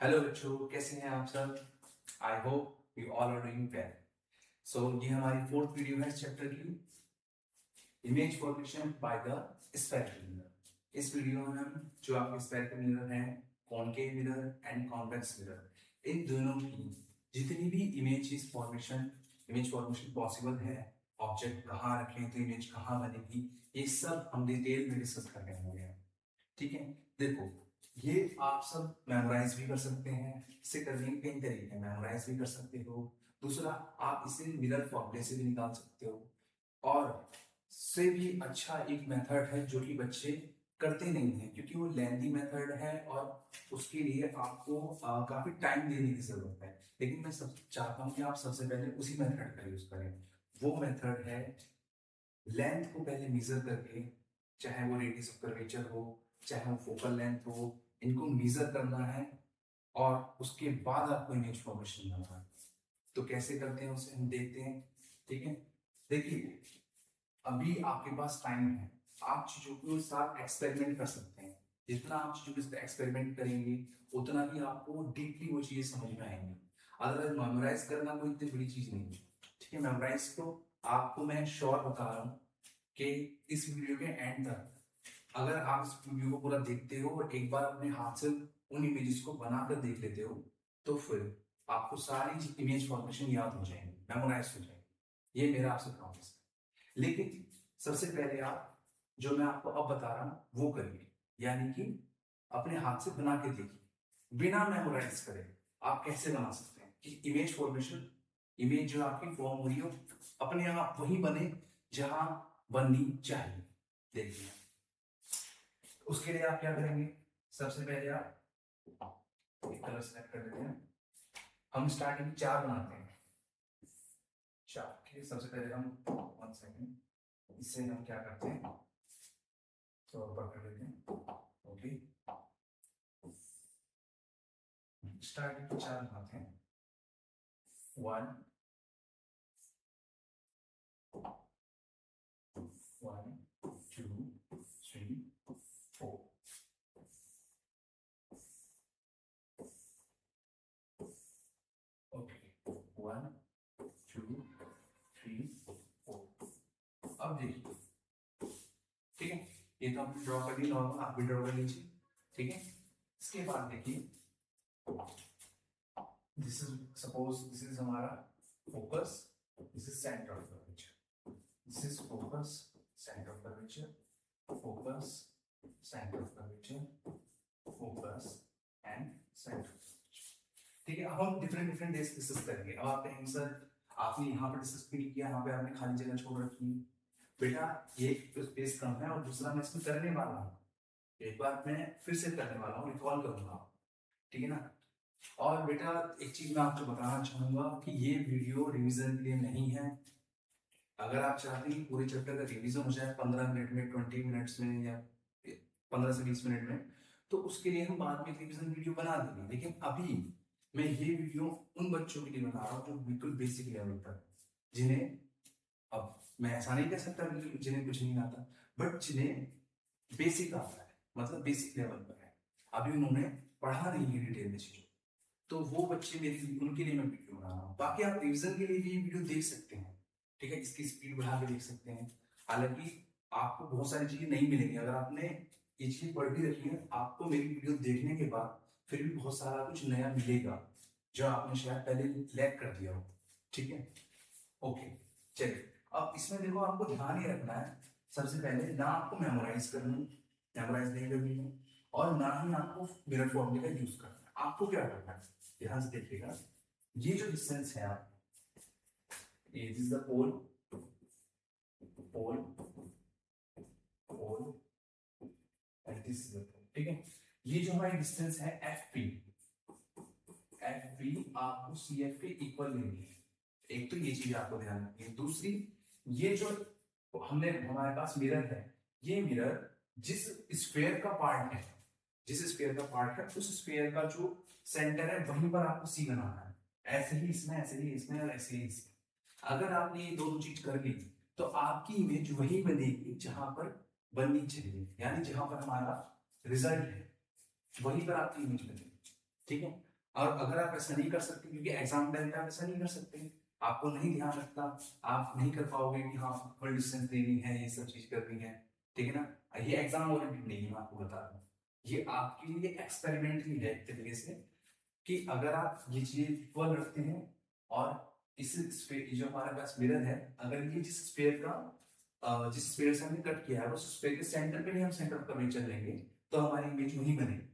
Hello बच्चों, कैसे हैं आप सब। I hope you all are doing well. So ये हमारी फोर्थ वीडियो है इस चैप्टर की, image formation by the spherical mirror. इस वीडियो में हम जो आपके स्फेरिकल मिरर हैं, concave mirror and convex mirror, इन दोनों की जितनी भी इमेज फॉर्मेशन पॉसिबल है, ऑब्जेक्ट कहाँ रखें तो इमेज कहाँ बनेगी, ये सब हम डिटेल में डिस्कस करने वाले हैं। ठीक है, देखो ये आप सब मेमोराइज भी कर सकते हैं। इसे करने के कई तरीके हैं, मेमोराइज भी कर सकते हो। दूसरा, आप इसे मिरर फॉर्मूले से भी निकाल सकते हो। और से भी अच्छा एक मेथड है जो कि बच्चे करते नहीं हैं, क्योंकि वो लेंथी मेथड है और उसके लिए आपको काफी टाइम देने की जरूरत है। लेकिन मैं सब चाहता हूँ कि आप सबसे पहले उसी मेथड का यूज करें। वो मेथड है लेंथ को पहले मेजर करके, चाहे वो रेडियस ऑफ कर्वेचर हो, चाहे वो फोकल लेंथ हो, इनको मेजर करना है और उसके बाद आपको इमेज फॉर्मेशन बनाना है। तो कैसे करते हैं उसे हम देखते हैं। ठीक है, देखिए अभी आपके पास टाइम है, आप चीजों के साथ एक्सपेरिमेंट कर सकते हैं। जितना आप चीजों के साथ एक्सपेरिमेंट करेंगे उतना ही आपको डीपली वो चीजें समझ में आएंगी। अदरवाइज मेमोराइज करना कोई इतनी बड़ी चीज नहीं है। ठीक है, मेमोराइज तो आपको मैं श्योर बता रहा हूँ कि इस वीडियो के एंड तक अगर आप इस वीडियो को पूरा देखते हो और एक बार अपने हाथ से उन इमेजेस को बनाकर देख लेते हो, तो फिर आपको सारी इमेज फॉर्मेशन याद हो जाएंगी, मेमोराइज हो जाएंगी। ये मेरा आपसे प्रॉमिस है। लेकिन सबसे पहले आप जो मैं आपको अब बता रहा हूं वो करिए, यानी कि अपने हाथ से बना के देखिए बिना मेमोराइज करे। आप कैसे बना सकते हैं कि इमेज फॉर्मेशन, इमेज जो आपकी फॉर्म हुई हो अपने आप वही बने जहां बननी चाहिए। देखिए उसके लिए आप क्या करेंगे, सबसे पहले आप एक कलर सेलेक्ट कर लेते हैं। हम स्टार्टिंग 4 बनाते हैं। 4 के सबसे पहले हम 1 सेकेंड, इससे हम क्या करते हैं, तो ऊपर कर लेते हैं। ओके, स्टार्टिंग 4 बनाते हैं। 1 1 2 3 4। ओके, 1 2 3 4। अब देखिए, ठीक है, ये तो हमने ड्रॉ कर लिया नॉर्मल, आप भी ड्रॉ कर लीजिए। ठीक है, इसके बाद देखिए, this is suppose this is हमारा focus, this is centre of curvature, this is focus, centre of curvature, focus, centre of curvature, focus and centre. ठीक है, अब हम डिफरेंट डिफरेंट डिस्कस करेंगे। अब आप कहेंगे सर आपने यहाँ पर डिस्कस भी किया, यहाँ पे आपने खाली जगह छोड़ रखी है। बेटा एक तो स्पेस कम है और दूसरा मैं इसमें करने वाला हूँ, एक बार मैं फिर से करने वाला हूँ, रिकॉल करूंगा। ठीक है ना। और बेटा एक चीज मैं आपको बताना चाहूंगा कि ये वीडियो रिवीजन के लिए नहीं है। अगर आप चाहते हैं पूरे चैप्टर का रिवीजन हो जाए 15 मिनट में, 20 मिनट्स में, या 15 से 20 मिनट में, तो उसके लिए हम बाद में रिवीजन वीडियो बना देंगे। लेकिन अभी मैं ये वीडियो उन बच्चों के लिए बना रहा हूँ जो बिल्कुल बेसिक लेवल पर, जिन्हें, अब मैं ऐसा नहीं कह सकता जिन्हें कुछ नहीं आता, बट जिन्हें बेसिक आता है, मतलब बेसिक लेवल पर है, अभी उन्होंने पढ़ा नहीं है डिटेल में चीजों, तो वो बच्चे मेरे उनके लिए मैं वीडियो बना रहा हूँ। बाकी आप रिवीजन के लिए भी वीडियो देख सकते हैं। ठीक है, इसकी स्पीड बढ़ा के देख सकते हैं। हालांकि आपको बहुत सारी चीजें नहीं मिलेंगी, अगर आपने ये चीज पढ़ भी रखी है, आपको मेरी वीडियो देखने के बाद फिर भी बहुत सारा कुछ नया मिलेगा जो आपने शायद पहले लैग कर दिया हो। ठीक है, ओके, चलिए अब इसमें देखो आपको ध्यान ही रखना है, सबसे पहले ना आपको मेमोराइज नहीं करनी है, और ना ही आपको मिरर फॉर्मूले का यूज करना है। आपको क्या करना है, ध्यान से देखिएगा, ये जो डिस्टेंस है आप, ये this is the pole, pole, pole and this is the pole. ठीक है, ये जो हमारी डिस्टेंस है एफ पी, आपको सी एफ के इक्वल लेनी है। एक तो ये चीज आपको ध्यान रखनी है। दूसरी, ये जो हमने हमारे पास मिरर है, ये मिरर जिस स्फीयर का पार्ट है, उस स्फीयर का जो सेंटर है वहीं पर आपको सी बनाना है। ऐसे ही इसमें, ऐसे ही इसमें, और ऐसे ही इसमें। अगर आपने ये दोनों चीज कर ली तो आपकी इमेज वही बनेगी जहां पर बननी चाहिए, यानी जहां पर हमारा रिजल्ट है वहीं पर आपकी इमेज बनेगी। ठीक है, और अगर आप ऐसा नहीं कर सकते, क्योंकि एग्जाम टाइम पे आप ऐसा नहीं कर सकते, आपको नहीं ध्यान रखता, आप नहीं कर पाओगे कि हाँ इक्वल डिस्टेंस देनी है, ये सब चीज करनी है, ठीक है ना। ये एग्जाम ओरिएंटेड नहीं है, मैं आपको बता रहा हूँ, ये आपके लिए एक्सपेरिमेंट ही है एक तरीके से, कि अगर आप ये चीज इक्वल रखते हैं और इस स्फीयर जो हमारे पास मिरर है, अगर ये जिस स्फीयर से हमने कट किया है उस स्फीयर के सेंटर पे ही हम सेंटर ऑफ कर्वेचर लेंगे, तो हमारी इमेज वही बनेगी।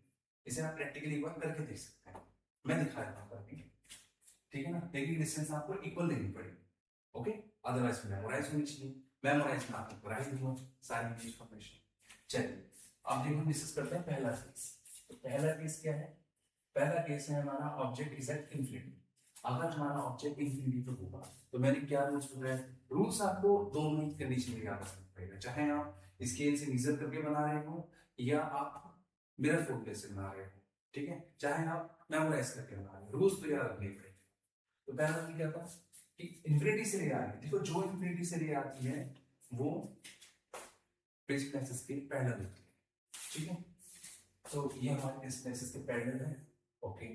इसे आप प्रैक्टिकली एक बार करके देख सकते हैं, मैं दिखा रहा हूँ करके, ठीक है ना। लेकिन डिस्टेंस आपको इक्वल देनी पड़ेगी, ओके, अदरवाइज मेमोराइज होनी चाहिए, मेमोराइज में आपको राइट दूंगा सारी इंफॉर्मेशन। चलिए अब देखो डिस्कस करते हैं पहला केस। तो पहला केस क्या है, पहला केस है हमारा ऑब्जेक्ट इज एट इंफिनिटी। अगर हमारा ऑब्जेक्ट इंफिनिटी पे होगा तो मैंने क्या रूल्स बताए, रूल्स आपको दोनों ही कंडीशन में याद रखना पड़ेगा, चाहे आप स्केल से मेजर करके बना रहे हो या आप मिरर फोल्ड से बना रहे हो, ठीक है, चाहे आप मेमोराइज करके बना रहे हो, रूल्स तो याद रखने पड़ेगा। तो पहला रूल क्या था कि इंफिनिटी से रे आ रही है, देखो जो इंफिनिटी से रे आती है वो प्रिंसिपल एक्सिस के पैरेलल होती है, ठीक है। तो ये हमारे प्रिंसिपल एक्सिस के पैरेलल है, ओके।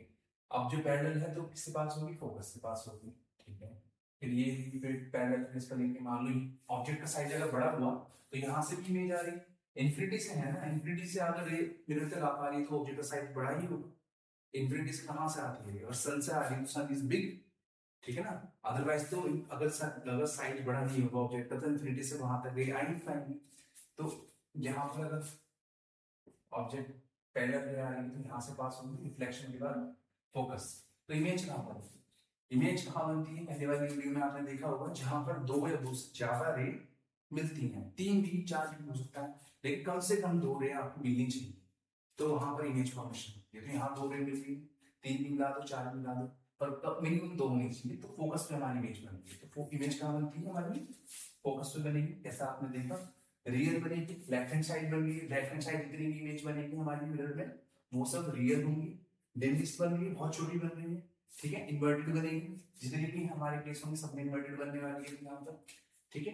अब जो पैरेलल है तो किसके पास होगी, फोकस के पास होगी, ठीक है। फिर ये पैरेलल प्रिंसिपल लेके मान लो ऑब्जेक्ट का साइज अगर बड़ा हुआ तो यहाँ से भी इमेज आ रही है, इंफिनिटी से है ना, इंफिनिटी से अगर रे मिरर तक आ पा रही है तो ऑब्जेक्ट का साइज बड़ा ही होगा। इंफिनिटी से कहां से आती है, और सन से आ रही है तो सन इज बिग, ठीक है ना। अदरवाइज तो अगर साइज बड़ा नहीं होगा ऑब्जेक्ट का तो इंफिनिटी से वहां तक रे आ ही नहीं पाएंगे। तो यहाँ पर अगर ऑब्जेक्ट पहले रे आ रही है तो यहाँ से पास होगी रिफ्लेक्शन के बाद फोकस, तो इमेज कहाँ पर होगी, इमेज कहाँ बनती है, पहले वाली वीडियो में आपने देखा होगा जहां पर दो या दो से ज्यादा रे मिलती हैं, तीन भी चार भी हो सकता है, लेकिन कम से कम दो रे आपको मिलनी चाहिए, तो वहां पर इमेज फॉर्मेशन होती है। तो यहाँ दो रे मिल रही है, तीन भी मिला दो, चार भी मिला दो, पर तब मिनिमम दो होनी चाहिए, तो फोकस पे हमारी इमेज बनती है। तो इमेज कहाँ बनती है हमारी, फोकस पे बनेगी, ऐसा आपने देखा। रियल बनेगी, लेफ्ट हैंड साइड बनेगी, लेफ्ट हैंड साइड जितनी भी इमेज बनेगी हमारी मिरर में वो सब रियल होंगी। डिमिस्ट बन रही है, बहुत छोटी बन रही है, ठीक है। इन्वर्टेड बनेगी, जितनी भी हमारे केस होंगे सब में इन्वर्टेड बनने वाली है यहाँ पर, ठीक है,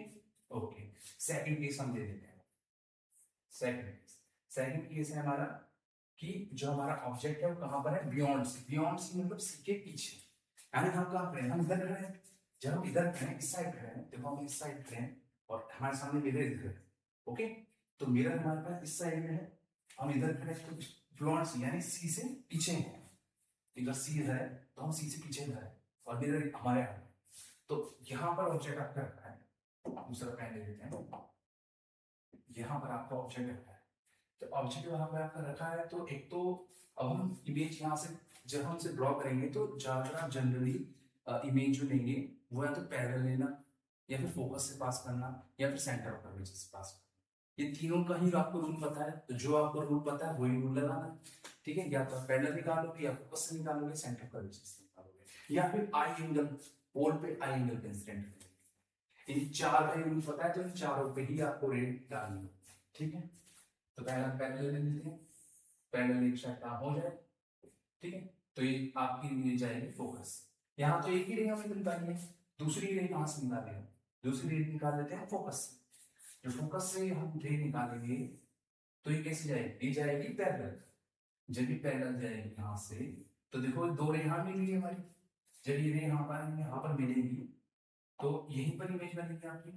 ओके। सेकंड केस हम दे देते हैं, सेकंड केस है हमारा कि जो हमारा ऑब्जेक्ट है वो कहां पर है, बियॉन्ड सी, बियॉन्ड सी मतलब सी के पीछे, यानी हम कहां खड़े हैं, हम इधर खड़े हैं। जब हम इधर खड़े हैं, इस साइड खड़े हैं, देखो हम इस साइड खड़े हैं और हमारे सामने मिरर इधर है, ओके। तो मिरर हमारे पास इस साइड में है, हम इधर खड़े हैं, तो बियॉन्ड सी यानी सी से पीछे है, इधर सी इधर है तो हम सी से पीछे इधर है और मिरर हमारे हाथ में। तो यहाँ पर ऑब्जेक्ट आपका रखा है, दूसरा पेन ले लेते हैं, यहाँ पर आपका ऑब्जेक्ट रखा है, तो ऑब्जेक्ट वहां पर आपका रखा है, तो एक तो अब हम इमेज यहाँ से जब हम इसे ड्रॉ करेंगे तो ज्यादातर आप जनरली इमेज जो लेंगे वो या तो पैरेलल लेना या फिर फोकस से पास करना या फिर सेंटर ऑफ कर्वेचर से पास करना, ये तीनों का ही आपको रूल पता है, तो जो आपको रूल पता है वही रूल लगाना है, ठीक है। या तो पैरेलल निकालोगे या फोकस से निकालोगे, सेंटर ऑफ कर्वेचर से निकालोगे, या फिर आई एंगल, पोल पे आई एंगल पे इंसिडेंट, इन चार का रूल पता है तो इन चारों पे ही आपको रेट डालनी है, ठीक है। तो पहला पैरेलल ले लेते हैं, पैरेलल एक साइड काम हो जाए, ठीक है। तो ये आपकी मिल जाएगी फोकस, यहाँ तो एक ही रे हमें निकालनी है, दूसरी रे कहाँ से निकालें, दूसरी रे निकाल लेते हैं फोकस से। जो फोकस से हम रे निकालेंगे तो ये कैसे जाएगी, ये जाएगी पैरेलल, जब ये पैरेलल जाएगी यहाँ से तो देखो दो रे यहाँ मिलेंगी हमारी, जब ये रे यहाँ पर मिलेगी तो यहीं पर इमेज बनेगी आपकी,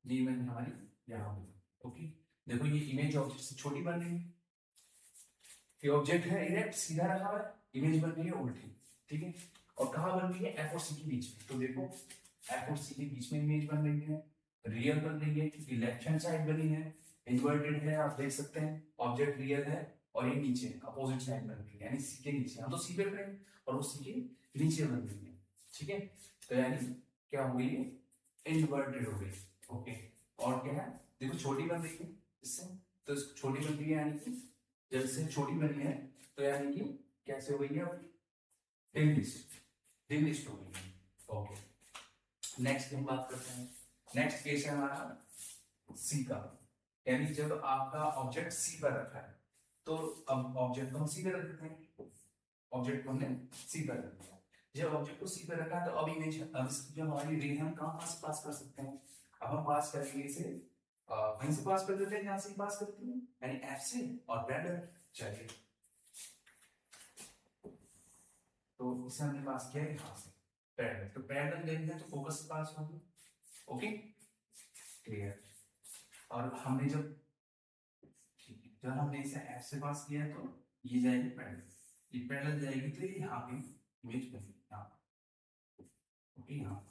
ये इमेज हमारी यहाँ पर, ओके। देखो ये इमेज ऑब्जेक्ट से छोटी बन रही है, ये ऑब्जेक्ट है इरेक्ट सीधा रखा हुआ है, इमेज बन रही है उल्टी, ठीक है। और कहाँ बन रही है, एफ और सी के बीच में, तो देखो एफ और सी के बीच में इमेज बन रही है, रियल बन रही है क्योंकि लेफ्ट हैंड साइड बनी है, इन्वर्टेड है आप देख सकते हैं, ऑब्जेक्ट रियल है और ये नीचे अपोजिट साइड बन रही है, यानी सी के नीचे, हम तो सी पे खड़े हैं और वो सी के नीचे बन रही है, ठीक है। तो यानी क्या हो गई, इन्वर्टेड हो गई, ओके। और क्या है, देखो छोटी बन रही है इससे, तो छोटी बन रही है यानी कि जब इससे छोटी बनी है तो यानी कि कैसे हो गई है, डिमिनिश्ड हो गई है, ओके। नेक्स्ट हम बात करते हैं, नेक्स्ट केस है हमारा सी का, यानी जब आपका ऑब्जेक्ट सी पर रखा है तो अब ऑब्जेक्ट को हम सी पे रख देते हैं, ऑब्जेक्ट को हमने सी पर रख दिया, जब ऑब्जेक्ट को सी पर रखा तो अब इमेज जो हमारी रे हम कहाँ से पास कर सकते हैं, अब हम पास करेंगे इसे वहीं से पास कर देते हैं जहां से पास करते हैं, यानी एफ से और पैरेलल, चलिए तो इसे हमने पास किया यहाँ से पैरेलल, तो पैरेलल लेंगे तो फोकस से पास होगी। Okay clear. और हमने जब हमने इसे एफ से पास किया है तो ये जाएगी पैरेलल, ये पैरेलल जाएगी तो ये यहाँ पे इमेज बनेगी यहाँ। ओके यहाँ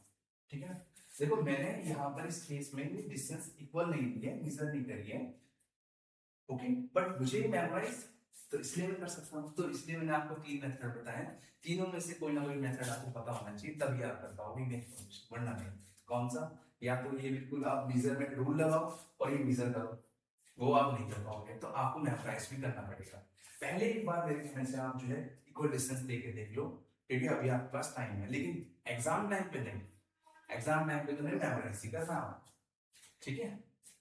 ठीक है। देखो मैंने यहाँ पर इस केस में डिस्टेंस इक्वल नहीं दी है, मेजर नहीं करी है। ओके बट मुझे मेमोराइज तो इसलिए मैं कर सकता हूँ, तो इसलिए मैंने आपको 3 मेथड बताए, तीनों में से कोई ना कोई मेथड आपको पता होना चाहिए तभी आप कर पाओगे इमेज फॉर्मेशन, वरना नहीं। कौन सा? या तो ये बिल्कुल आप मेजरमेंट रूल लगाओ और ये मेजर करो, वो आप नहीं कर पाओगे, तो आपको मेमोराइज भी करना पड़ेगा। पहले एक बार मेरे कहने से आप जो है इक्वल डिस्टेंस लेके देख लो, क्योंकि अभी आपके पास टाइम है, लेकिन एग्जाम टाइम पे नहीं, एग्जाम टाइम पे तो मेमोराइज ही करना, ठीक है।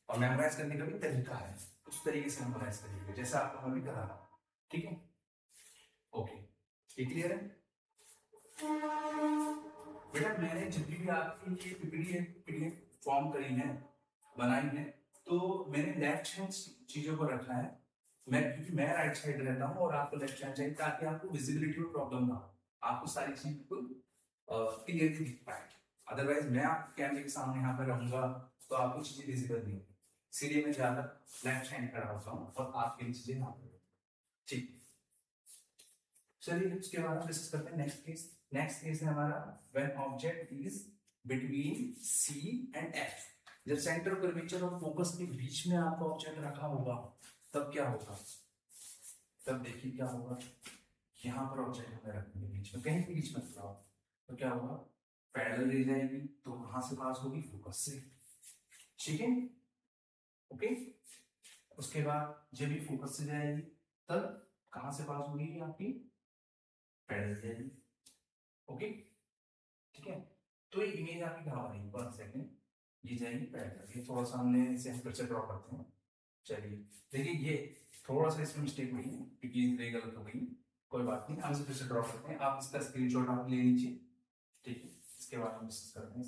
और मेमोराइज करने का भी तरीका है, उस तरीके से मेमोराइज करिए जैसा आपको मैं भी करा रहा, ठीक है। ओके ये क्लियर है बेटा? मैंने जितनी भी आपकी ये पीडीएफ फॉर्म करी है, बनाई है, तो मैंने लेफ्ट हैंड चीजों को रखा है, मैं क्योंकि मैं राइट साइड रहता हूँ और आपको लेफ्ट हैंड चाहिए, ताकि आपको विजिबिलिटी में प्रॉब्लम ना हो, आपको सारी चीज बिल्कुल क्लियरली दिख पाए। अदरवाइज मैं आप कैमरे के सामने यहाँ पर रहूंगा तो आपको चीजें विजिबल नहीं होगी, इसीलिए मैं ज्यादा लेफ्ट हैंड खड़ा होता हूँ और आपके चीजें यहाँ पर, ठीक। चलिए उसके बाद हम डिस्कस करते हैं नेक्स्ट केस। नेक्स्ट केस है हमारा when object is between C and F। जब सेंटर ऑफ कर्वेचर और फोकस के बीच में आपका ऑब्जेक्ट रखा होगा तब क्या होगा? तब देखिए क्या होगा, यहाँ पर ऑब्जेक्ट हमें रखेंगे बीच में, कहीं भी बीच में रखा हो तो क्या होगा, पैरेलल ले जाएगी तो कहां से पास होगी? फोकस से, ठीक है। ओके उसके बाद जब भी फोकस से जाएगी तब कहां से पास होगी? आपकी पैरेलल जाएगी। ओके ठीक है। तो ये इमेज आपकी कहां बनेगी? 1 सेकंड, ये जाएगी पैरेलल। ये थोड़ा सा हमने इसे हम पिक्चर ड्रॉ करते हैं। चलिए देखिए ये थोड़ा सा इसमें मिस्टेक हुई है क्योंकि ये गलत हो गई, कोई बात नहीं, हम इसे फिर से ड्रॉ करते हैं। आप इसका स्क्रीनशॉट आप ले लीजिए, ठीक है। इसके बाद हम डिस्कस करते हैं।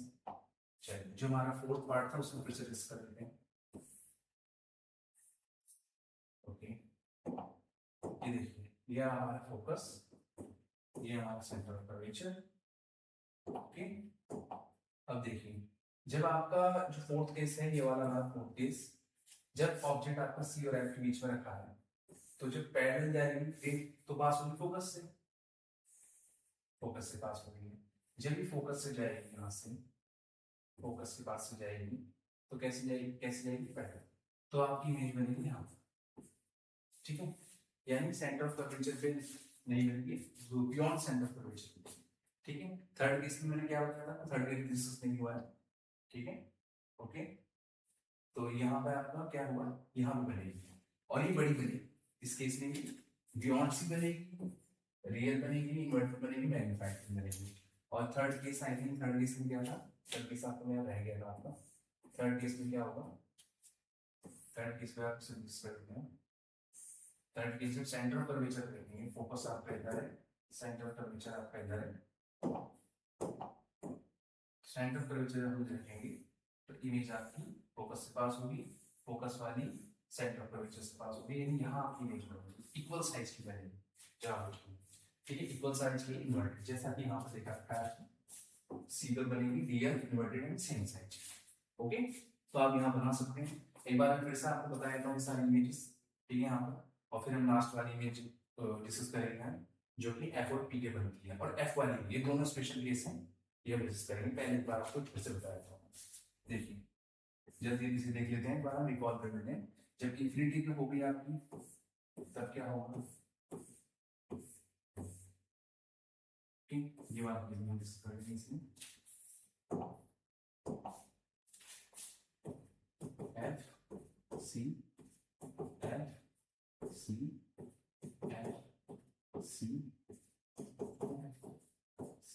चलिए जो हमारा फोर्थ पार्ट था उसको फिर से डिस्कस कर लेते हैं। ओके ये देखिए, ये हमारा फोकस, ये हमारा सेंटर ऑफ कर्वेचर। ओके अब देखिए जब आपका जो फोर्थ केस है, ये वाला हमारा फोर्थ केस, जब ऑब्जेक्ट आपका C और F के बीच में रखा है तो जब पैरेलल जाएगी तो पास होगी फोकस से, फोकस से पास होगी। जब भी फोकस से जाएगी, यहाँ से फोकस के पास से जाएगी तो कैसे जाएगी? पैरेलल, तो आपकी इमेज बनेगी यहाँ, ठीक है। यानी सेंटर ऑफ कर्वेचर पे नहीं बनेगी, बियॉन्ड सेंटर ऑफ कर्वेचर, ठीक है। थर्ड केस में मैंने क्या बताया था? थर्ड केस डिस्कस नहीं हुआ है, ठीक है। ओके तो यहाँ पे आपका क्या हुआ, यहाँ पे बनेगी और ये बड़ी बनेगी, इस केस में बियॉन्ड सी बनेगी, रियल बनेगी, इन्वर्टेड बनेगी, मैग्नीफाइड बनेगी। और third case I think third case में क्या था? थर्ड केस आपको यहाँ रह गया था आपका। थर्ड केस में क्या होगा? थर्ड केस में आप डिस्कस करते हैं। थर्ड केस में सेंटर ऑफ कर्वेचर देखेंगे, फोकस आपका इधर है, सेंटर ऑफ कर्वेचर आपका इधर है, सेंटर ऑफ कर्वेचर हम देखेंगे तो इमेज आपकी फोकस से पास होगी, फोकस वाली सेंटर ऑफ कर्वेचर से पास होगी, यानी यहाँ आपकी इमेज बनेगी इक्वल साइज की बनेगी, ठीक है। इक्वल साइज की इन्वर्टेड, जैसा कि यहाँ पर देखा है सीधर बनेगी, real, inverted and same size. Okay तो आप यहाँ बना सकते हैं। एक बार फिर से आपको बताया था सारी इमेजेस, ठीक है यहाँ पर, और फिर हम लास्ट वाली इमेज डिस्कस करेंगे जो कि F और P के बनती है, और F वाली, ये दोनों स्पेशल केस हैं, ये हम डिस्कस करेंगे। पहले एक बार आपको फिर से बताया था, देखिए जल्दी से देख लेते हैं, एक बार हम रिकॉल कर लेते हैं। जब इंफिनिटी पे होगी आपकी तब क्या होगा? ये वाला डिस्कस करेंगे इसमें। F C F C F C C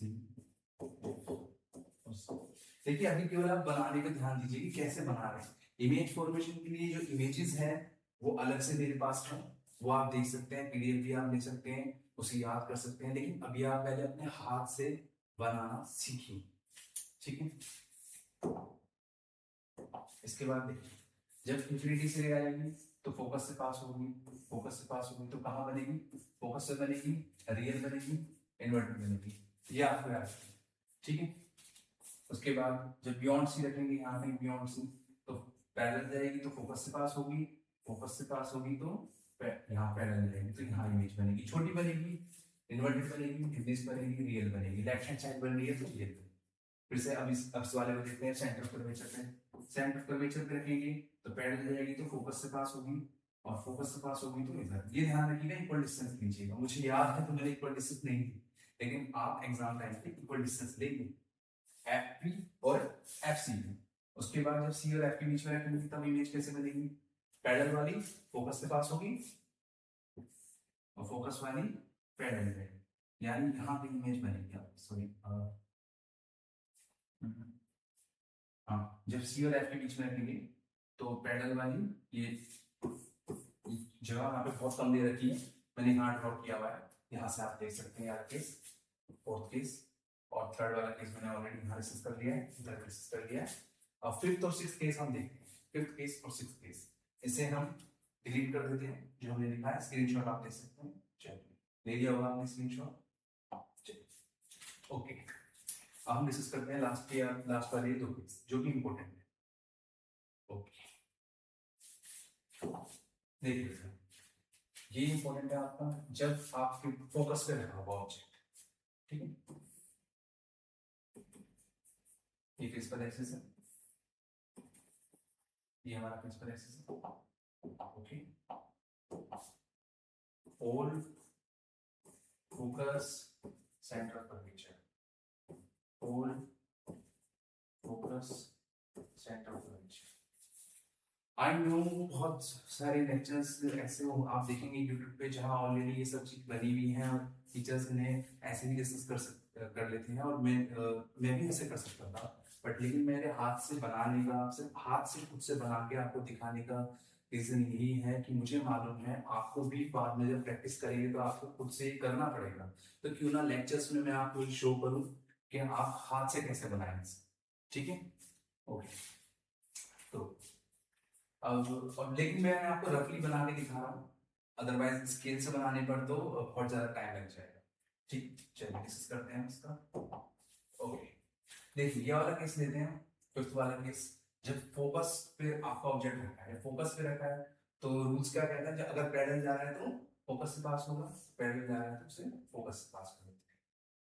देखिए अभी केवल आप बनाने का ध्यान दीजिए कि कैसे बना रहे हैं। इमेज फॉर्मेशन के लिए जो इमेजेस है वो अलग से मेरे पास है, वो आप देख सकते हैं, पीडीएफ भी आप ले सकते हैं, उसे याद कर सकते हैं, लेकिन अभी आप पहले अपने हाथ से बनाना सीखिए, ठीक है। इसके बाद देखिए जब इंफिनिटी से आएगी तो फोकस से पास होगी, फोकस से पास होगी तो कहाँ बनेगी? फोकस से बनेगी, रियल बनेगी, इन्वर्टेड बनेगी, ये आपको याद रखना, ठीक है। उसके बाद जब बियॉन्ड सी रखेंगे यहाँ पे बियॉन्ड सी, तो पैरेलल जाएगी तो फोकस से पास होगी, फोकस से पास होगी तो यहाँ पैरेलल जाएगी तो यहाँ इमेज बनेगी, छोटी बनेगी, इन्वर्टेड बनेगी, इमेज बनेगी, रियल बनेगी, लेफ्ट हैंड साइड बन रही है तो रियल बनेगी। फिर से अब इस वाले को देखते हैं सेंटर ऑफ कर्वेचर पे, सेंटर ऑफ कर्वेचर पे रखेंगे तो पैरेलल जाएगी तो फोकस से पास होगी, और फोकस से पास होगी तो इधर, ये ध्यान रखिएगा इक्वल डिस्टेंस लीजिएगा, मुझे याद है तो मैंने इक्वल डिस्टेंस नहीं दी, लेकिन आप एग्जाम टाइम पे इक्वल डिस्टेंस लेंगे एफ पी और एफ सी में। उसके बाद जब सी और एफ के बीच में रखेंगे तब इमेज कैसे बनेगी, पैरेलल वाली फोकस से पास होगी और फोकस वाली पैरेलल में, यानी यहाँ पे इमेज बनेगी, सॉरी हाँ, जब सी और एफ के बीच में रखेंगे तो पैरेलल वाली ये जगह यहाँ पे बहुत कम दे रखी है, मैंने यहाँ ड्रॉ किया हुआ है, यहाँ से आप देख सकते हैं यार केस, फोर्थ केस और थर्ड वाला केस मैंने ऑलरेडी यहाँ डिस्कस कर लिया है, इधर डिस्कस कर लिया है। अब फिफ्थ और सिक्स्थ केस हम देखते हैं, फिफ्थ केस और सिक्स्थ केस, इसे हम डिलीट कर देते हैं, जो हमने लिखा है स्क्रीनशॉट आप ले सकते हैं, चलिए ले लिया होगा आपने स्क्रीनशॉट, ओके। अब हम डिस्कस करते हैं लास्ट वाले दो केस जो कि इंपॉर्टेंट है, ओके। देखिए ये इंपॉर्टेंट है आपका, जब आप फोकस पे रखा होगा ऑब्जेक्ट, ठीक है, ये प्रिंसिपल एक्सिस है, ये हमारा प्रिंसिपल एक्सिस है, okay. Pole focus centre of curvature, pole focus centre of curvature. I know बहुत सारे लेक्चर्स ऐसे हो आप देखेंगे यूट्यूब पे जहां ऑलरेडी ये सब चीज बनी हुई है और टीचर्स इन्हें ऐसे भी डिस्कस कर लेते हैं, और मैं भी ऐसे कर सकता था, बट लेकिन मेरे हाथ से बनाने का, सिर्फ हाथ से खुद से बना के आपको दिखाने का रीजन यही है कि मुझे मालूम है आपको भी बाद में जब प्रैक्टिस करेंगे तो आपको खुद से ही करना पड़ेगा, तो क्यों ना लेक्चर्स में मैं आपको शो करूं कि आप हाथ से कैसे बनाएंगे, ठीक है, ओके। तो अब लेकिन मैं आपको रफली बना के दिखा रहा हूँ, अदरवाइज स्केल से बनाने पर तो बहुत ज्यादा टाइम लग जाएगा, ठीक। चलिए डिस्कस करते हैं इसका, ओके। देखिए ये वाला केस लेते हैं, फिफ्थ वाला केस, जब फोकस पे आपका ऑब्जेक्ट रखा है, फोकस पे रखा है तो रूल्स क्या कहता है, जब अगर पैरेलल जा रहा है तो फोकस से पास होगा, पैरेलल जा रहा है तो उसे फोकस से पास कर देते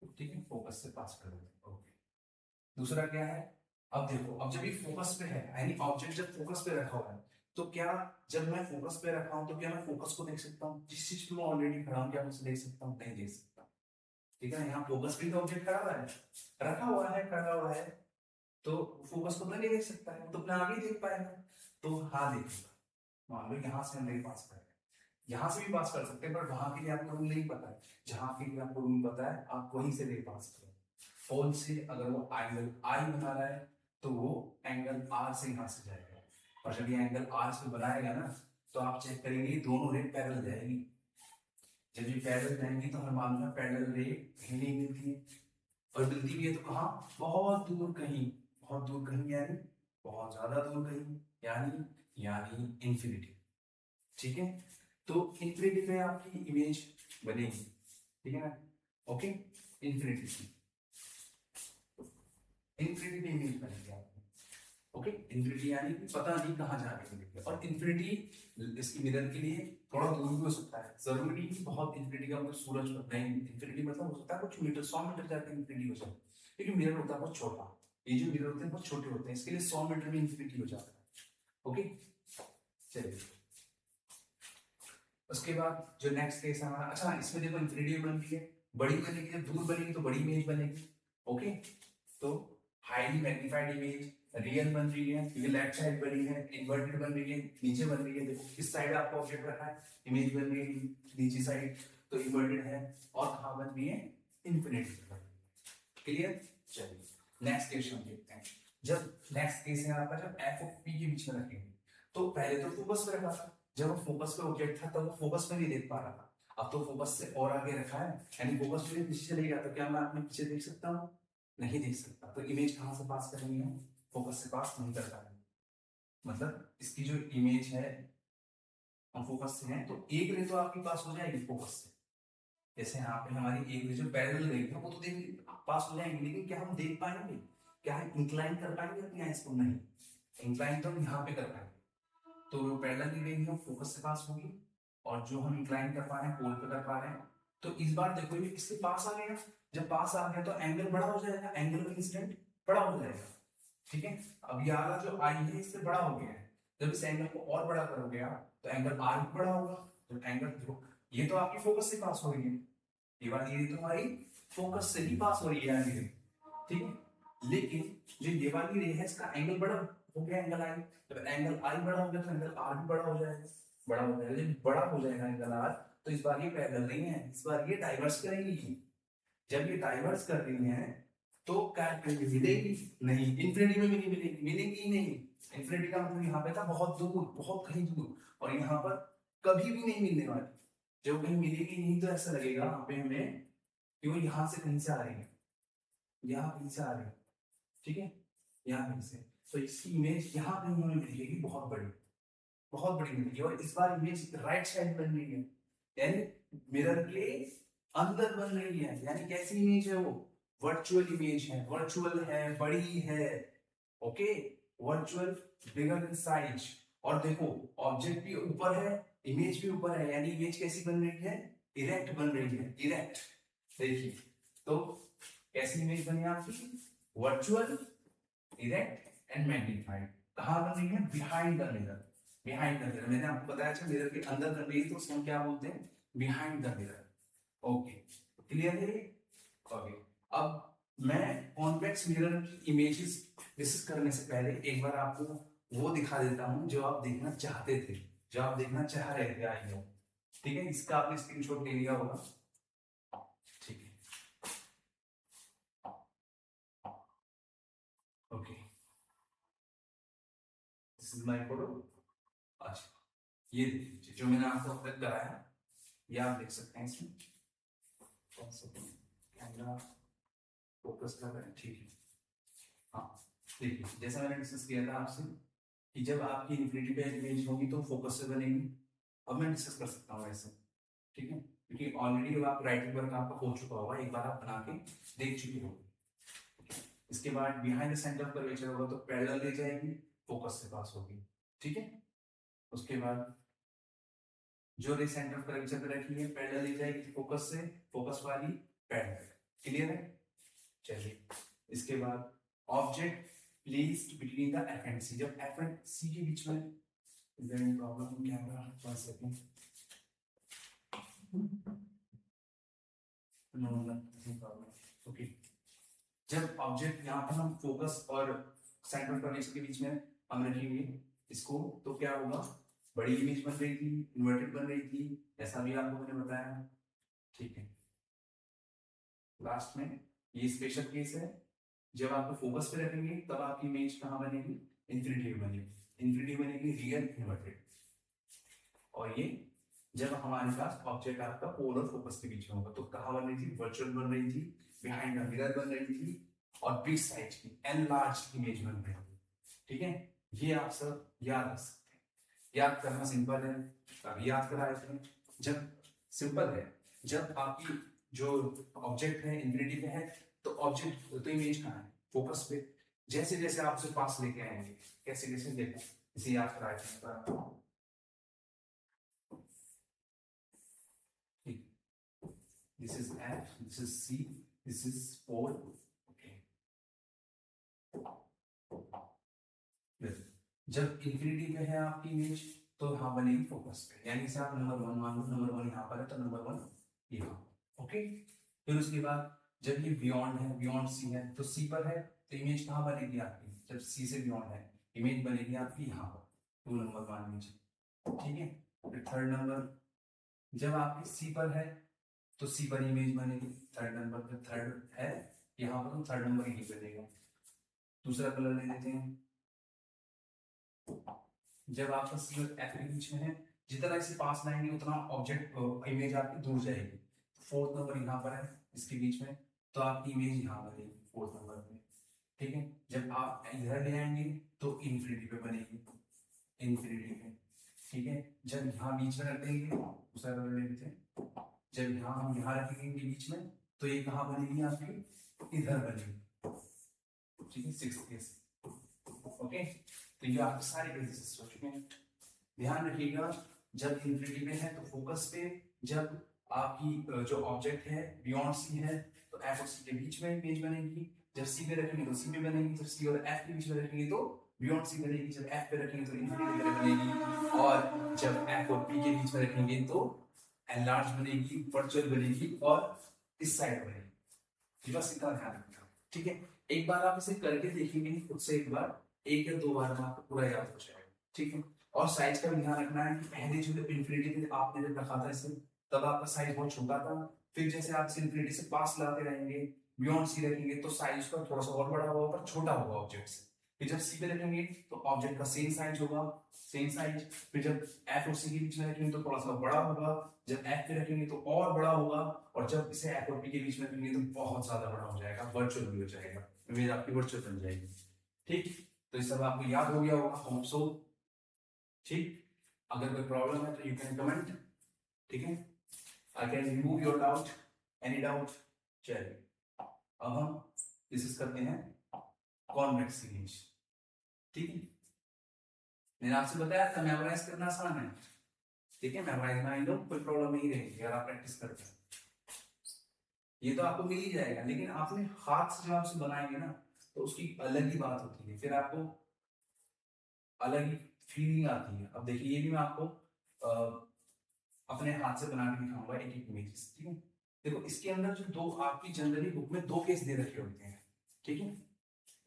हैं, ठीक है, फोकस से पास कर देते हैं, ओके। दूसरा क्या है, अब देखो, अब जब ये फोकस पे है यानी ऑब्जेक्ट जब फोकस पे रखा हुआ है, तो क्या जब मैं फोकस पे रखा हूं तो क्या मैं फोकस को देख सकता हूं, जिस चीज पे मैं ऑलरेडी खड़ा हूं क्या मैं उसे देख सकता हूं, नहीं देख सकता, ठीक है। यहाँ फोकस पे तो ऑब्जेक्ट खड़ा हुआ है, रखा हुआ है, खड़ा हुआ है, तो फोकस को तो नहीं देख सकता है, तो अपना आगे देख पाएगा, तो हाँ देखेगा, मान लो यहाँ से हम नहीं पास कर रहे हैं, यहाँ से भी पास कर सकते हैं, पर वहां के लिए आपको रूल नहीं पता है, जहां के लिए आपको रूल पता है आप वहीं से नहीं पास करो, होल से अगर वो एंगल आई बना रहा है तो वो एंगल आर से यहाँ से जाएगा, और जब ये एंगल आर से बनाएगा ना तो आप चेक करेंगे दोनों रे पैरेलल जाएगी, जब ये पैरेलल जाएंगी तो हमें मालूम है पैरेलल रे कहीं नहीं मिलती है, और मिलती भी है तो कहाँ, बहुत दूर कहीं, बहुत दूर कहीं यानी बहुत ज्यादा दूर कहीं, यानी यानी इंफिनिटी, ठीक है। तो इंफिनिटी पे आपकी इमेज बनेगी, ठीक है ना, ओके। इंफिनिटी इंफिनिटी पे इमेज बनेगी आपकी, ओके। इंफिनिटी यानी कि पता नहीं कहाँ जाके मिलेगी, और इंफिनिटी इसकी मिरर के लिए थोड़ा दूर भी हो सकता है, जरूरी नहीं कि बहुत इंफिनिटी का मतलब सूरज नहीं, इंफिनिटी मतलब हो सकता है कुछ मीटर, 100 मीटर जाके इंफिनिटी हो जाए, लेकिन मिरर होता है बहुत छोटा, ये जो मिरर होते हैं बहुत छोटे होते हैं, इसके लिए 100 मीटर में इंफिनिटी हो जाता है, ओके। चलिए उसके बाद जो नेक्स्ट केस है हमारा, अच्छा इसमें देखो इंफिनिटी बन रही है, बड़ी बनेगी, जब दूर बनेगी तो बड़ी इमेज बनेगी, ओके। तो हाईली मैग्नीफाइड इमेज रियल बन रही है क्योंकि लेफ्ट साइड बनी है, इन्वर्टेड बन रही है, नीचे बन रही है, देखो इस साइड आपका ऑब्जेक्ट रखा है, इमेज बन रही है नीचे साइड तो इन्वर्टेड है, और कहां बन रही है, इन्फिनिटी बन रही है, क्लियर। चलिए नेक्स्ट केस हम देखते हैं, जब नेक्स्ट केस है आपका, जब एफ और पी के बीच में रखेंगे, तो पहले तो फोकस पे रखा था, जब वो फोकस पे ऑब्जेक्ट था तब वो फोकस में नहीं देख पा रहा था, अब तो फोकस से और आगे रखा है, यानी फोकस पे पीछे चले गया, तो क्या मैं अपने पीछे देख सकता हूँ, नहीं देख सकता, तो इमेज कहां से पास करेंगे हम, फोकस से पास नहीं कर पाएंगे, मतलब इसकी जो इमेज है हम फोकस से हैं तो एक रे तो आपके पास हो जाएगी फोकस से, जैसे यहाँ पे हमारी एक जो पैरेलल रेखा है वो तो देख पास हो जाएंगे, लेकिन क्या हम देख पाएंगे, क्या हम इंक्लाइन कर पाएंगे अपनी आइज को? नहीं, इंक्लाइन तो हम यहाँ पे कर पाएंगे। तो जो पैरेलल रेखा है फोकस से पास होगी, और जो हम इंक्लाइन कर पा रहे हैं पोल पे कर पा रहे हैं। तो इस बार देखो ये इसके पास आ गया, जब पास आ गया तो एंगल बड़ा हो जाएगा, एंगल इंस्टेंट बड़ा हो जाएगा। ठीक है, अब ये वाला जो आई है इससे बड़ा हो गया है, जब इस एंगल को और बड़ा करोगे आप तो एंगल आर भी बड़ा होगा। तो एंगल देखो, ये तो आपकी फोकस से पास हो रही है, ये वाली रे तो हमारी फोकस से ही पास हो रही है रे, ठीक है। लेकिन जो ये वाली रे है इसका एंगल बड़ा हो गया, एंगल आई, जब एंगल आई बड़ा हो गया तो एंगल आर भी बड़ा हो जाएगा, बड़ा हो जाएगा। जब बड़ा हो जाएगा एंगल आर तो इस बार ये पैरेलल नहीं है, इस बार ये डाइवर्स करेंगी। जब ये डाइवर्स कर रही है तो क्या करेंगे, मिलेगी नहीं, इन्फिनिटी में भी नहीं मिलेगी, मिलेगी ही नहीं। इन्फिनिटी का मतलब यहाँ पे था बहुत दूर, बहुत कहीं दूर, और यहाँ पर कभी भी नहीं मिलने वाली। जब कहीं मिलेगी नहीं तो ऐसा लगेगा यहाँ पे हमें कि वो यहाँ से कहीं से आ रही है, यहाँ कहीं से आ रही है, ठीक है, यहाँ कहीं से। तो इसकी इमेज यहाँ कहीं हमें मिलेगी, बहुत बड़ी, बहुत बड़ी मिलेगी। और इस बार इमेज राइट साइड बन रही है, यानी मिरर के अंदर बन रही है। यानी कैसी इमेज है वो, वर्चुअल इमेज है, वर्चुअल है, बड़ी है, okay, virtual, bigger in size. और देखो ऑब्जेक्ट भी ऊपर है, इमेज भी ऊपर है, यानी इमेज कैसी बन रही है, इरेक्ट बन रही है, इरेक्ट। देखिए तो कैसी इमेज बनी आपकी, वर्चुअल, इरेक्ट एंड मैग्नीफाइड। कहां बन रही है, behind the mirror, behind the mirror. मैंने आपको बताया था मिरर के अंदर बन रही है तो उसको हम क्या बोलते हैं, behind the mirror. Okay, clear है? ओके, अब मैं कॉन्वेक्स मिरर की इमेजेस डिस्कस करने से पहले एक बार आपको वो दिखा देता हूं जो आप देखना चाहते थे, जो आप देखना चाह रहे थे आई नो, ठीक है। इसका आपने स्क्रीनशॉट ले लिया होगा, ठीक है, okay, this is my photo. अच्छा, ये देखिए जो मैंने आपको अब तक कराया, ये आप देख सकते हैं इसमें, कैमरा फोकस कर रहा है, ठीक है। हाँ, देखिए जैसा मैंने डिस्कस किया था आपसे कि जब आपकी इन्फिनिटी पे इमेज होगी तो फोकस से बनेगी। अब मैं डिस्कस कर सकता हूँ ऐसे, ठीक है, क्योंकि ऑलरेडी आप राइटिंग वर्क आपका हो चुका होगा, एक बार आप बना के देख चुके हो। इसके बाद behind the centre of curvature होगा तो पैरेलल ले जाएगी, फोकस से पास होगी, ठीक है। उसके बाद जो रे सेंटर ऑफ कर्वेचर पे रखी है पैरेलल ले जाएगी फोकस से, फोकस वाली पैरेलल, क्लियर है। चलिए इसके बाद object placed between the F and C, जब एफ एंड सी के बीच में, is there any problem in camera, 1 second, no problem, okay. जब ऑब्जेक्ट यहाँ पर हम फोकस और सेंटर कर्वेचर के बीच में हम रखेंगे इसको तो क्या होगा, बड़ी इमेज बन रही थी, इन्वर्टेड बन रही थी, ऐसा भी आपको मैंने बताया, ठीक है। लास्ट में ये स्पेशल केस है, जब आप फोकस पे रखेंगे तब आपकी इमेज कहां बनेगी, इन्फिनिटी में बनेगी, इन्फिनिटी बनेगी रियल इन्वर्टेड। और ये जब हमारे पास ऑब्जेक्ट आपका पोल और फोकस के बीच में होगा तो कहां बन रही थी, वर्चुअल बन रही थी, बिहाइंड द मिरर बन रही थी, और बिग साइज की एनलार्ज इमेज बन रही थी, ठीक है। ये आप सब याद रख सकते हैं, याद करना सिंपल है, अभी याद कराए थे। जब सिंपल है, जब आपकी जो ऑब्जेक्ट है इन्फिनिटी पे है तो ऑब्जेक्ट तो इमेज कहाँ है, फोकस पे। जैसे जैसे आप उसे पास लेके आएंगे, कैसे कैसे देखो, इसे याद कराए थे। This is F, this is C, this is pole, okay. जब इंफिनिटी पे है आपकी इमेज तो यहाँ बनेगी फोकस पे, यानी इसे आप नंबर 1 मान लो, नंबर 1 यहाँ पर है तो नंबर 1 यहाँ, ओके। फिर उसके बाद जब ये बियॉन्ड है, बियॉन्ड सी है तो सी पर है तो इमेज कहाँ बनेगी आपकी, जब सी से बियॉन्ड है इमेज बनेगी आपकी यहाँ पर, 2 नंबर मान लीजिए, ठीक है। फिर थर्ड नंबर जब आपकी सी पर है तो सी पर इमेज बनेगी, थर्ड नंबर पे थर्ड है यहाँ पर तो थर्ड नंबर यही बनेगा। दूसरा कलर ले लेते हैं, जब आपका सी और एफ के बीच में है जितना इसे पास लाएंगे उतना ऑब्जेक्ट इमेज आपकी दूर जाएगी, फोर्थ नंबर यहाँ पर है इसके बीच में तो आपकी इमेज यहाँ बनेगी फोर्थ नंबर पे, ठीक है। जब आप इधर ले आएंगे तो इन्फिनिटी पे बनेगी, इन्फिनिटी पे, ठीक है। जब यहाँ बीच में रख देंगे दूसरा कलर ले लेते हैं, जब यहाँ हम यहाँ रखेंगे इनके बीच में तो ये कहाँ बनेगी आपकी, इधर बनेगी, ठीक है, 6 केस। ओके, तो ये आपके सारे केसेस हो चुके हैं। ध्यान रखिएगा जब इंफिनिटी में है तो फोकस पे, जब आपकी जो ऑब्जेक्ट है बियॉन्ड सी है तो एफ और सी के बीच में इमेज बनेगी, जब सी पे रखेंगे तो सी पे बनेगी, जब सी और एफ के बीच में रखेंगे तो बियॉन्ड सी बनेगी, जब एफ पे रखेंगे तो इंफिनिटी पे बनेगी, और जब एफ और पी के बीच में रखेंगे तो एनलार्ज बनेगी, वर्चुअल बनेगी और इस साइड बनेगी। बस इतना ध्यान रखना, ठीक है। एक बार आप इसे करके देखेंगे खुद से, एक बार, एक या दो बार में आपको पूरा याद हो जाएगा, ठीक है। और साइज का भी ध्यान रखना है कि पहले जो इंफिनिटी पे आपने जब रखा था इसे तब आपका साइज बहुत छोटा था, फिर जैसे आप इसे इंफिनिटी से पास लाते रहेंगे, बियॉन्ड सी रखेंगे तो साइज का थोड़ा सा और बड़ा होगा पर छोटा होगा ऑब्जेक्ट से, फिर जब सी पे रखेंगे तो ऑब्जेक्ट का सेम साइज होगा, सेम साइज, फिर जब एफ और सी के बीच में रखेंगे तो थोड़ा सा बड़ा होगा, जब एफ पे रखेंगे तो और बड़ा होगा, और जब इसे एफ और पी के बीच में रखेंगे तो बहुत ज्यादा बड़ा हो जाएगा, वर्चुअल भी हो जाएगा, इमेज आपकी वर्चुअल बन जाएगी, ठीक। तो ये सब आपको याद हो गया होगा, होप सो, ठीक। अगर कोई प्रॉब्लम है तो यू कैन कमेंट, ठीक है, I can remove your doubt, any doubt. चलिए अब हम डिस्कस करते हैं कॉन्वेक्स इमेज, ठीक है। मैंने आपसे बताया था मेमोराइज करना आसान है, ठीक है, मेमोराइज में लो कोई प्रॉब्लम नहीं रहेगी अगर आप प्रैक्टिस करते हैं, ये तो आपको मिल ही जाएगा, लेकिन आपने हाथ से जब आपसे बनाएंगे ना तो उसकी अलग ही बात होती है, फिर आपको अलग ही फीलिंग आती है। अब देखिए ये भी मैं आपको अपने हाथ से बना के दिखाऊंगा एक एक इमेजेस, ठीक है। देखो इसके अंदर जो दो आपकी जनरली बुक में दो केस दे रखे होते हैं, ठीक है,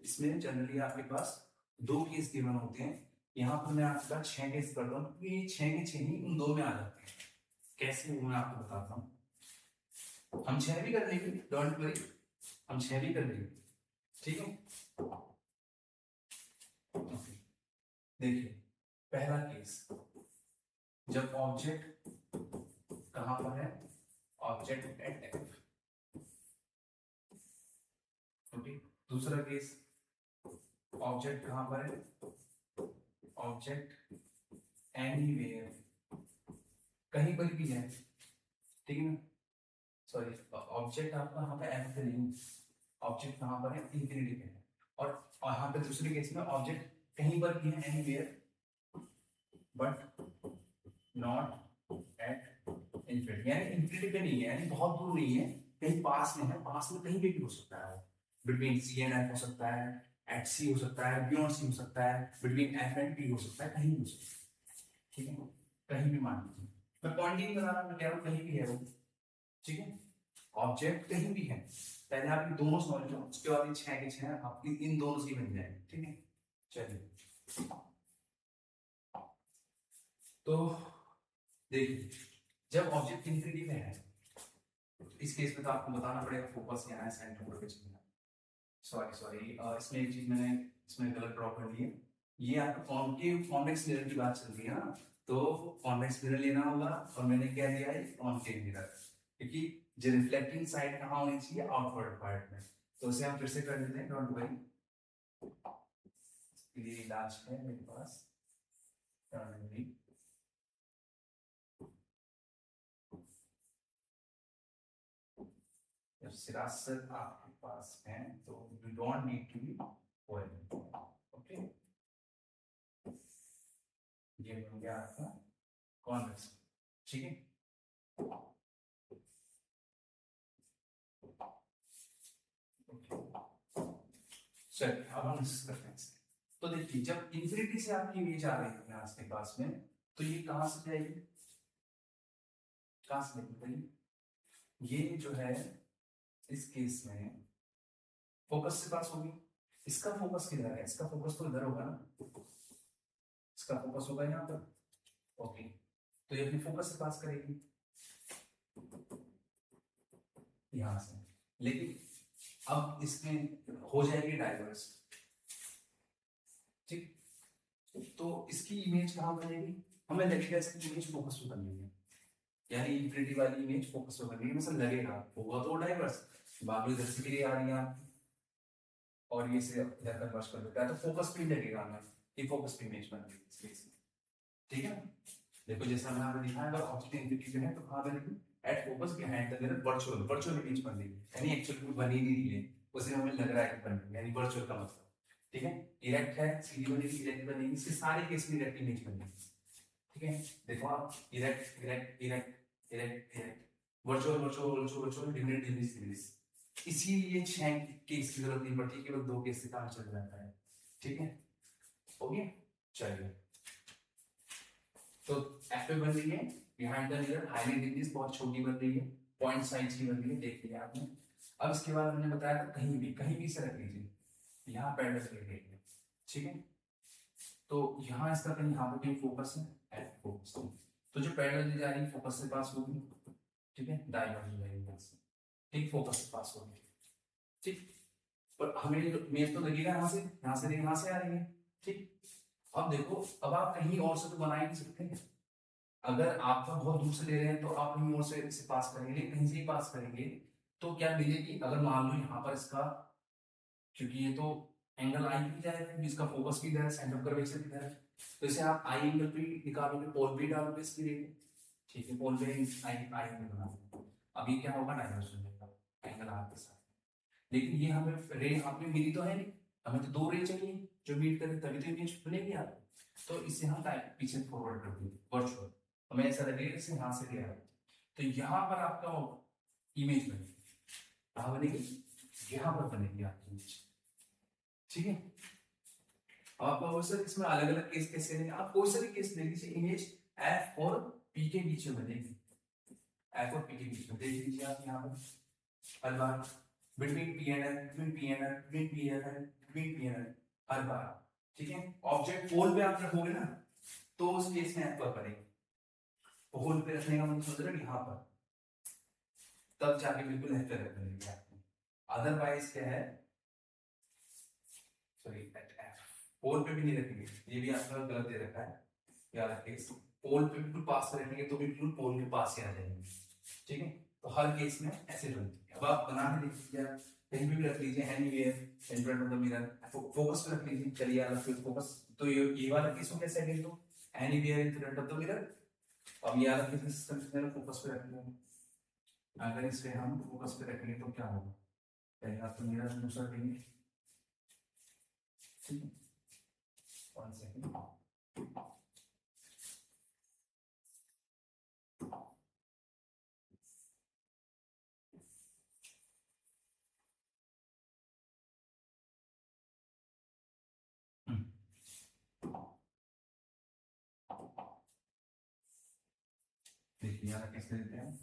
इसमें जनरली आपके पास दो केस गिवन होते हैं, यहाँ पर मैं आपका 6 केस कर रहा हूँ, ये 6 के 6 ही उन दो में आ जाते हैं, कैसे वो मैं आपको बताता हूँ। हम 6 भी कर लेंगे, डोंट वरी, हम 6 भी कर लेंगे, ठीक है। देखिए पहला केस, जब ऑब्जेक्ट कहां पर है, ऑब्जेक्ट एट एफ, ओके। दूसरा केस, ऑब्जेक्ट कहां पर है, ऑब्जेक्ट एनीवेयर, कहीं पर भी है, ठीक है ना, सॉरी ऑब्जेक्ट आपका यहाँ पे एफ पे नहीं, ऑब्जेक्ट कहां पर है, इंफिनिटी पे है, और यहाँ पे दूसरे केस में ऑब्जेक्ट कहीं पर भी है, anywhere but not at infinity, यानी इंफिनिटी पे नहीं है, यानी बहुत दूर नहीं है, कहीं पास में है, पास में कहीं पे भी हो सकता है, बिटवीन सी एंड एफ हो सकता है, एट सी हो सकता है, बियॉन्ड सी हो सकता है, बिटवीन एफ एंड पी हो सकता है, कहीं भी हो सकता है, ठीक है, कहीं भी मान लीजिए, मैं पॉइंट नहीं बता रहा, मैं कह रहा हूँ कहीं भी है वो, ठीक है, ऑब्जेक्ट कहीं भी है, पहले आप ये दोनों समझ लो, उसके बाद ये 6 के 6 आपकी इन दोनों से बन जाएंगे, ठीक है। चलिए तो देखिए जब ऑब्जेक्ट इंफिनिटी में है तो इस केस में तो आपको बताना पड़ेगा फोकस यहाँ है, सेंटर पर कुछ नहीं है, सॉरी इसमें एक चीज मैंने इसमें गलत ड्रॉ कर ली है, ये आपको कॉन्केव कॉन्वेक्स मिरर की बात चल रही है ना, तो कॉन्वेक्स मिरर लेना होगा, और मैंने क्या दिया है कॉन्केव मिरर, क्योंकि जो रिफ्लेक्टिंग साइड कहाँ होनी चाहिए, आउटवर्ड पार्ट में, तो उसे हम फिर से कर देते हैं, डोंट वरी, ये लास्ट है मेरे पास, जब सिरासत आपके पास है तो you don't need to be worried, okay. ये बन गया आपका कॉन्वेक्स, ठीक है। चलिए अब हम डिस्कस करते हैं, तो देखिए जब इंफिनिटी से आपकी इमेज आ रही है यहाँ के पास में, तो ये कहां से जाएगी, कहां से जाएगी, ये जो है इस केस में फोकस से पास होगी, इसका फोकस किधर है, इसका फोकस तो इधर होगा ना, इसका फोकस होगा यहाँ पर, ओके, तो ये अपनी फोकस से पास करेगी यहां से, लेकिन अब इसमें हो जाएगी डाइवर्स, ठीक, तो इसकी इमेज कहां बनेगी, हमें लगेगा इसकी इमेज फोकस पे बनेगी, यानी इंफिनिटी वाली इमेज फोकस पे बनेगी, मतलब लगेगा होगा तो डाइवर्स, बाकी इधर से भी आ रही है और ये से इधर कन्वर्ट कर देता है, तो फोकस पे ही लगेगा हमें, ये फोकस पे इमेज बन रही है, ठीक है। देखो जैसा मैंने आपको दिखाया, अगर ऑब्जेक्ट इंफिनिटी पे है तो कहां बनेगी, at focus behind the mirror virtual image बन रही है, यानी एक्चुअली में बनी नहीं रही है, उसे हमें लग रहा है कि बन रही है, यानी वर्चुअल का मतलब, ठीक है। इरेक्ट है, सीधी बनेगी, इरेक्ट बनेगी, इससे सारे केस में इरेक्ट इमेज बनेगी, ठीक है। देखो आप, erect erect erect erect erect, virtual virtual virtual virtual, degrade degrade degrade. इसीलिए 6 केस की जरूरत नहीं पड़ती, केवल 2 केस से काम चल जाता है, ठीक है। हो गया, चलिए। तो एफ पे बन रही है behind the mirror, highly degrees बहुत छोटी बन रही है, पॉइंट साइज की बन रही है, देख लिया आपने। अब इसके बाद हमने बताया था कहीं भी से रख लीजिए, यहाँ पैरेलल रख लीजिए, ठीक है। तो यहाँ इसका कहीं यहाँ पे कहीं फोकस है, एफ फोकस, तो जो पैरेलल जा रही है फोकस से पास होगी, ठीक है, डायवर्ज हो जाएगी, ठीक, फोकस से पास होगी, ठीक। पर हमें इमेज तो लगेगा यहाँ से आ रही है, ठीक। अब देखो, अब आप कहीं और से तो बना ही नहीं सकते, अगर आपका बहुत दूर से ले रहे हैं तो आप कहीं और से पास करेंगे, कहीं से ही पास करेंगे, तो क्या मिलेगी, अगर मान लो यहाँ पर इसका, क्योंकि ये तो एंगल आई भी जाएगा, इसका फोकस भी इधर है, सेंटर ऑफ कर्वेचर भी इधर है, तो इसे आप आई एंगल पे निकालोगे, पोल भी डालोगे इसके लिए, ठीक है, पोल पे आई एंगल बनाओगे, अब ये क्या होगा, डाइवर्ज हो जाएगा एंगल आर के साथ। लेकिन ये हमें रे यहाँ पे मिली तो है नहीं, हमें तो 2 रे चाहिए जो मीट करे, तभी तो इमेज बनेगी आप, तो इसे हम पीछे फॉरवर्ड कर देंगे वर्चुअल, हमें ऐसा लगेगा इसे यहाँ से लिया है, तो यहाँ पर आपका इमेज बनेगी, कहाँ बनेगी, यहाँ पर बनेगी आपकी इमेज, ठीक है। आपका सर इसमें अलग अलग केस कैसे लेंगे, आप कोई सा भी केस ले लीजिए, इमेज एफ और पी के बीच में बनेगी, एफ और पी के बीच में देख लीजिए आप यहाँ पर, हर बार between P and L, between P and L, between P and L, between P and L, हर बार, ठीक है। ऑब्जेक्ट पोल पे आप रखोगे ना, तो उस केस में एफ पर बनेगी, पोल पे रखने का मतलब समझ रहे हो, यहाँ पर, तब जाके बिल्कुल एफ पे रख देंगे आपने, अदरवाइज क्या है, सॉरी एफ पोल पे भी नहीं रखेंगे, ये भी आपका गलत दे रखा है, याद रखिए, पोल पे बिल्कुल पास में रखेंगे तो बिल्कुल पोल के पास ही आ जाएंगे, ठीक है। तो हर केस में ऐसे बनती है, अब आप बना के देख लीजिए, कहीं भी रख लीजिए, anywhere in front of the mirror, focus पे रख लीजिए, चलिए यार फिर फोकस, तो ये वाला केस हो गया सेकंड, तो anywhere in front of the mirror, अब यार किस सिस्टम में फोकस पे रख लेंगे, अगर इसे हम फोकस पे रखेंगे तो क्या होगा, पहले आप तो मिरर दूसरा लेंगे, ठीक है, 1 सेकंड, देखिए यार कैसे देते हैं,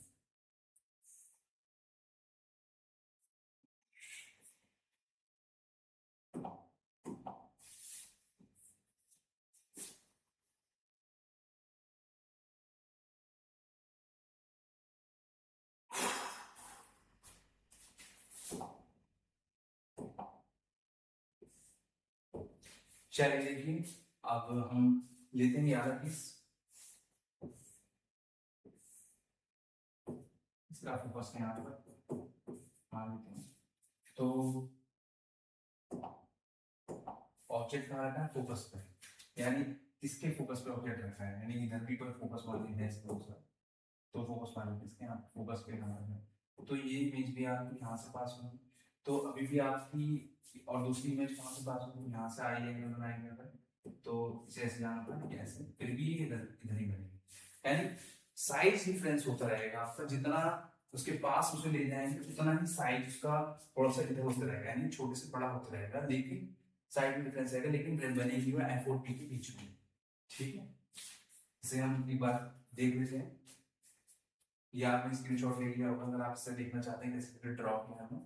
चलिए देखिए, अब हम लेते हैं यार किस, इसका फोकस यहाँ पर मान लेते हैं, तो ऑब्जेक्ट कहाँ रखा है, फोकस पे, यानी इसके फोकस पे ऑब्जेक्ट रखा है, यानी इधर भी कोई फोकस मान लीजिए इसके ऊपर, तो फोकस मान लीजिए इसके यहाँ फोकस पे हमारा है, तो ये इमेज भी आपकी यहाँ से पास होगी, तो अभी भी आपकी, और दूसरी इमेज कहाँ से पास होगी, यहाँ से आई एंगल बनाएंगे अगर, तो इसे ऐसे जाना पड़ेगा, ऐसे, फिर भी इधर इधर ही बनेगी, यानी साइज डिफरेंस होता रहेगा आपका, जितना उसके पास उसे ले जाएंगे उतना ही साइज उसका थोड़ा सा इधर होता रहेगा, यानी छोटे से बड़ा होता रहेगा, लेकिन साइड में डिफरेंस रहेगा, लेकिन बनेगी वो एफ और पी के बीच में, ठीक है। इसे हम एक बार देख लेते हैं, या आपने स्क्रीनशॉट ले लिया होगा, अगर आप इसे देखना चाहते हैं कैसे ड्रॉ किया है,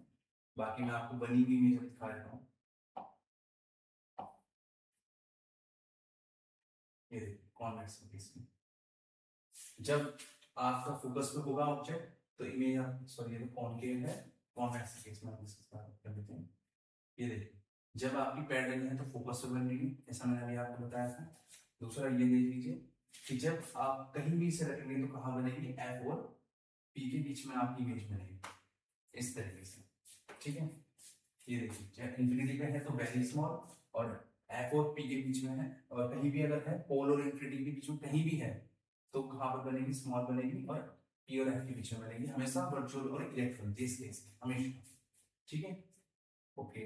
बाकी मैं आपको बनी हुई इमेज दिखा देता हूँ, ये देखिए कॉन्वेक्स केस में, जब आपका फोकस पे होगा ऑब्जेक्ट तो इमेज आप, सॉरी ये कॉनकेव है, कॉन्वेक्स केस में हम इसको कर देते हैं, ये देखिए जब आपकी पैरेलल है तो फोकस पे बन रही है, ऐसा मैंने अभी आपको बताया था। दूसरा ये देख लीजिए कि जब आप कहीं भी इसे रखेंगे तो कहाँ बनेगी, एफ और पी के बीच में आपकी इमेज बनेगी, इस तरीके से, ठीक है। ये देखिए इंफिनिटी पे है तो वेरी स्मॉल, और एफ और पी के बीच में है, और कहीं भी अगर है पोल और इंफिनिटी के बीच में कहीं भी है तो कहाँ पर बनेगी, स्मॉल बनेगी, और पी और एफ के बीच में बनेगी हमेशा वर्चुअल और इलेक्ट्रॉन दिस केस हमेशा, ठीक है। ओके,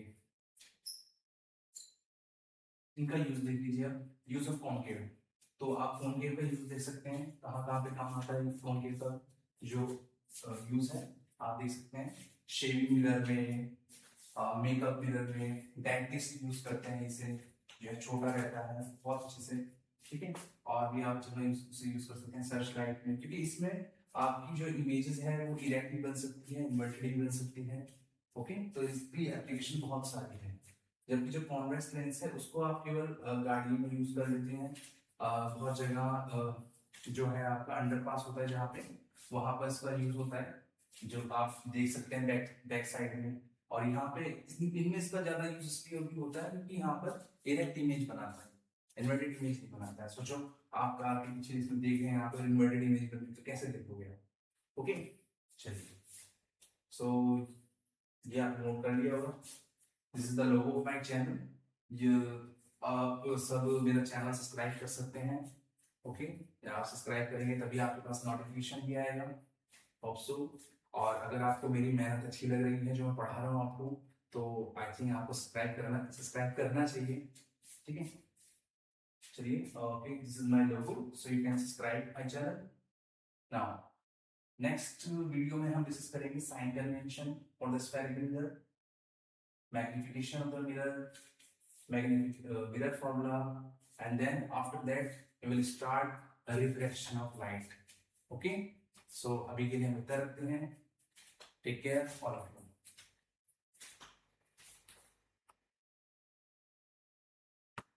इनका यूज देख लीजिए आप, यूज ऑफ कॉन्केव। तो आप कॉन्केव का यूज देख सकते हैं, कहाँ कहाँ पे काम आता है कॉन्केव का जो यूज है आप देख सकते हैं। शेविंग मिरर में, मेकअप मिरर में, डेंटिस्ट यूज करते हैं इसे, जो है छोटा रहता है बहुत अच्छे से, ठीक है। और भी आप जो है इसे यूज कर सकते हैं सर्च लाइट में, क्योंकि इसमें आपकी जो इमेजेस है वो इरेक्ट भी बन सकती है, इन्वर्टेड भी बन सकती है। ओके, तो इसकी एप्लीकेशन बहुत सारी है। जबकि जो कॉन्वेक्स लेंस है उसको आप केवल गाड़ियों में यूज कर लेते हैं, बहुत जगह जो है आपका अंडरपास होता है जहाँ पे, वहां पर इसका यूज होता है, जो आप देख सकते हैं बैक साइड में। और यहाँ पे इनमें इसका ज्यादा यूज इसलिए भी होता है क्योंकि यहाँ पर इरेक्ट इमेज बनाता है, इन्वर्टेड इमेज नहीं बनाता है। सोचो आप कार के पीछे इसमें देख रहे हैं, यहाँ पर इन्वर्टेड इमेज बन रही तो कैसे देखोगे आप। ओके, चलिए, सो ये आप नोट कर लिया होगा, this is the logo of my channel. ये आप सब मेरा चैनल सब्सक्राइब कर सकते हैं। ओके, आप सब्सक्राइब करेंगे तभी आपके पास नोटिफिकेशन भी आएगा, होप सो। और अगर आपको मेरी मेहनत अच्छी लग रही है जो मैं पढ़ा रहा हूँ आपको, तो आई थिंक आपको सब्सक्राइब करना चाहिए, ठीक है। चलिए, okay, this is my logo, so you can subscribe my channel. Now next video में हम डिस्कस करेंगे sign convention for the spherical mirror, magnification of the mirror formula, and then after that we will start a reflection of light. Okay, so अभी के लिए हम इतना रखते हैं, take care all of you.